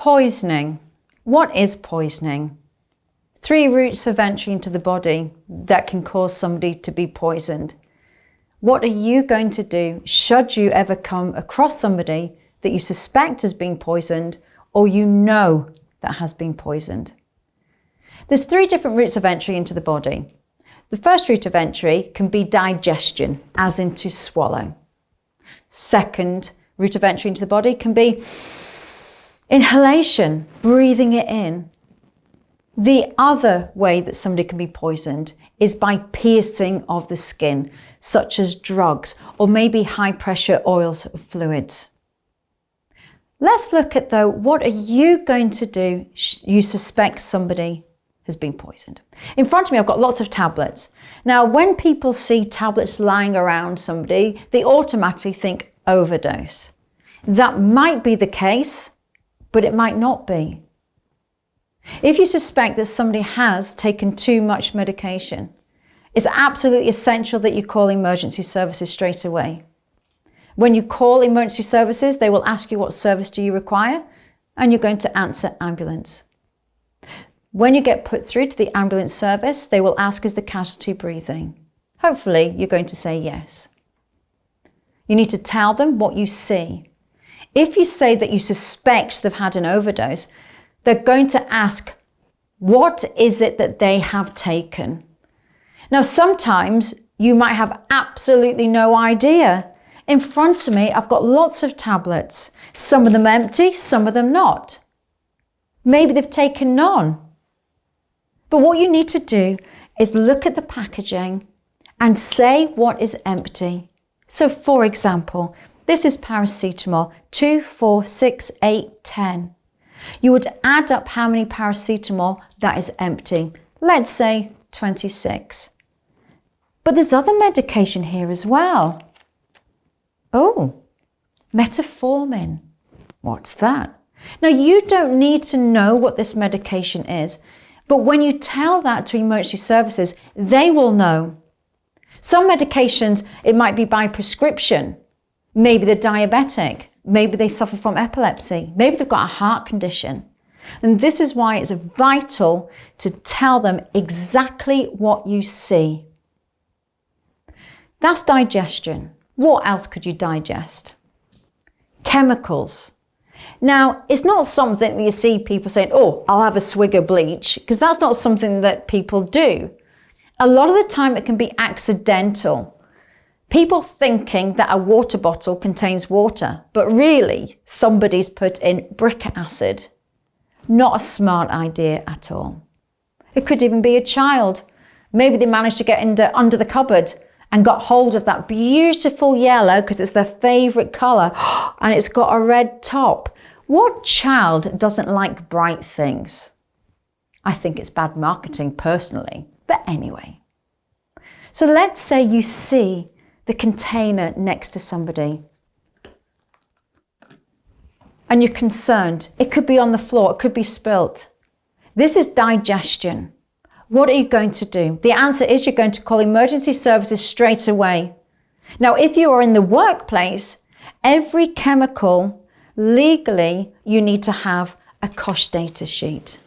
Poisoning. What is poisoning? 3 routes of entry into the body that can cause somebody to be poisoned. What are you going to do should you ever come across somebody that you suspect has been poisoned or you know that has been poisoned? There's 3 different routes of entry into the body. The first route of entry can be digestion, as in to swallow. Second route of entry into the body can be inhalation, breathing it in. The other way that somebody can be poisoned is by piercing of the skin, such as drugs or maybe high pressure oils or fluids. Let's look at though, what are you going to do you suspect somebody has been poisoned? In front of me, I've got lots of tablets. Now, when people see tablets lying around somebody, they automatically think overdose. That might be the case, but it might not be. If you suspect that somebody has taken too much medication, it's absolutely essential that you call emergency services straight away. When you call emergency services, they will ask you what service do you require, and you're going to answer ambulance. When you get put through to the ambulance service, they will ask, is the casualty breathing? Hopefully, you're going to say yes. You need to tell them what you see. If you say that you suspect they've had an overdose, they're going to ask, what is it that they have taken? Now, sometimes you might have absolutely no idea. In front of me, I've got lots of tablets. Some of them empty, some of them not. Maybe they've taken none. But what you need to do is look at the packaging and say what is empty. So, for example, this is paracetamol, 2, 4, 6, 8, 10. You would add up how many paracetamol that is empty. Let's say 26. But there's other medication here as well. Oh, metformin. What's that? Now, you don't need to know what this medication is, but when you tell that to emergency services, they will know. Some medications, it might be by prescription. Maybe they're diabetic. Maybe they suffer from epilepsy. Maybe they've got a heart condition. And this is why it's vital to tell them exactly what you see. That's digestion. What else could you digest? Chemicals. Now, it's not something that you see people saying, oh, I'll have a swig of bleach, because that's not something that people do. A lot of the time it can be accidental. People thinking that a water bottle contains water, but really somebody's put in brick acid. Not a smart idea at all. It could even be a child. Maybe they managed to get under the cupboard and got hold of that beautiful yellow because it's their favourite colour and it's got a red top. What child doesn't like bright things? I think it's bad marketing personally, but anyway. So let's say you see the container next to somebody and you're concerned. It could be on the floor, it could be spilt. This is digestion. What are you going to do? The answer is you're going to call emergency services straight away. Now, if you are in the workplace, every chemical, legally, you need to have a cost data sheet.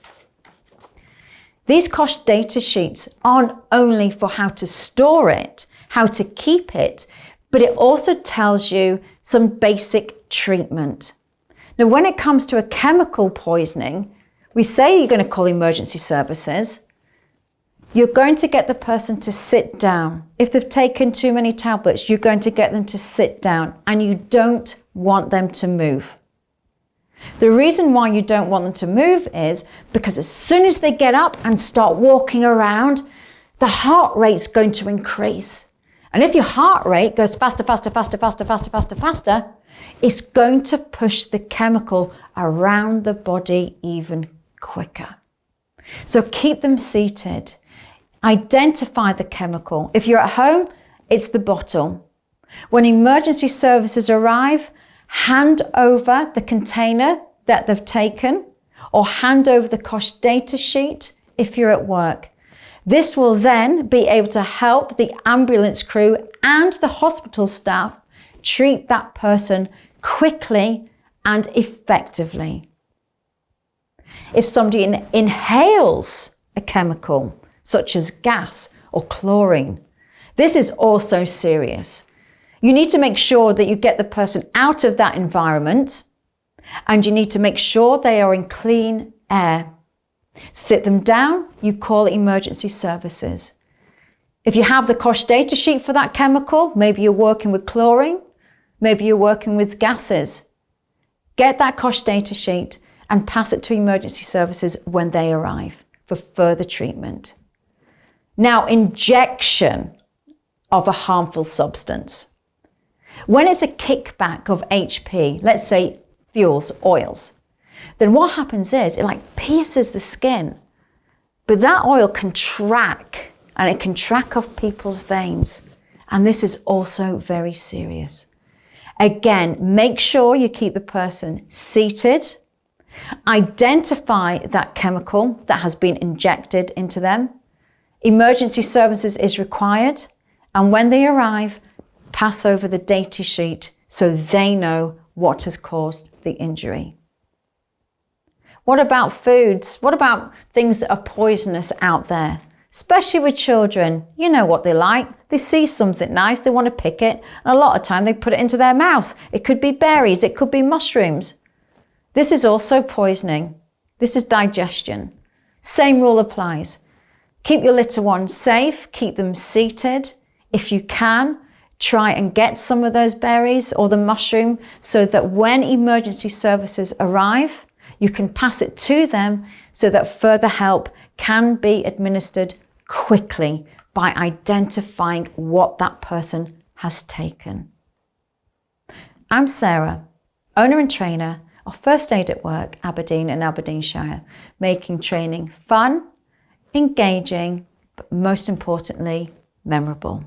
These cost data sheets aren't only for how to store it, how to keep it, but it also tells you some basic treatment. Now, when it comes to a chemical poisoning, we say you're going to call emergency services. You're going to get the person to sit down. If they've taken too many tablets, you're going to get them to sit down and you don't want them to move. The reason why you don't want them to move is because as soon as they get up and start walking around, the heart rate's going to increase. And if your heart rate goes faster, faster, faster, faster, faster, faster, faster, it's going to push the chemical around the body even quicker. So keep them seated. Identify the chemical. If you're at home, it's the bottle. When emergency services arrive, hand over the container that they've taken or hand over the cost data sheet if you're at work. This will then be able to help the ambulance crew and the hospital staff treat that person quickly and effectively. If somebody inhales a chemical, such as gas or chlorine, this is also serious. You need to make sure that you get the person out of that environment, and you need to make sure they are in clean air. Sit them down, you call emergency services. If you have the COSH data sheet for that chemical, maybe you're working with chlorine, maybe you're working with gases, get that COSH data sheet and pass it to emergency services when they arrive for further treatment. Now, injection of a harmful substance. When it's a kickback of HP, let's say fuels, oils, then what happens is it like pierces the skin. But that oil can track, and it can track off people's veins. And this is also very serious. Again, make sure you keep the person seated. Identify that chemical that has been injected into them. Emergency services is required. And when they arrive, pass over the data sheet so they know what has caused the injury. What about foods? What about things that are poisonous out there? Especially with children, you know what they like. They see something nice, they want to pick it, and a lot of time they put it into their mouth. It could be berries, it could be mushrooms. This is also poisoning. This is digestion. Same rule applies. Keep your little ones safe, keep them seated. If you can, try and get some of those berries or the mushroom so that when emergency services arrive, you can pass it to them so that further help can be administered quickly by identifying what that person has taken. I'm Sarah, owner and trainer of First Aid at Work, Aberdeen and Aberdeenshire, making training fun, engaging, but most importantly, memorable.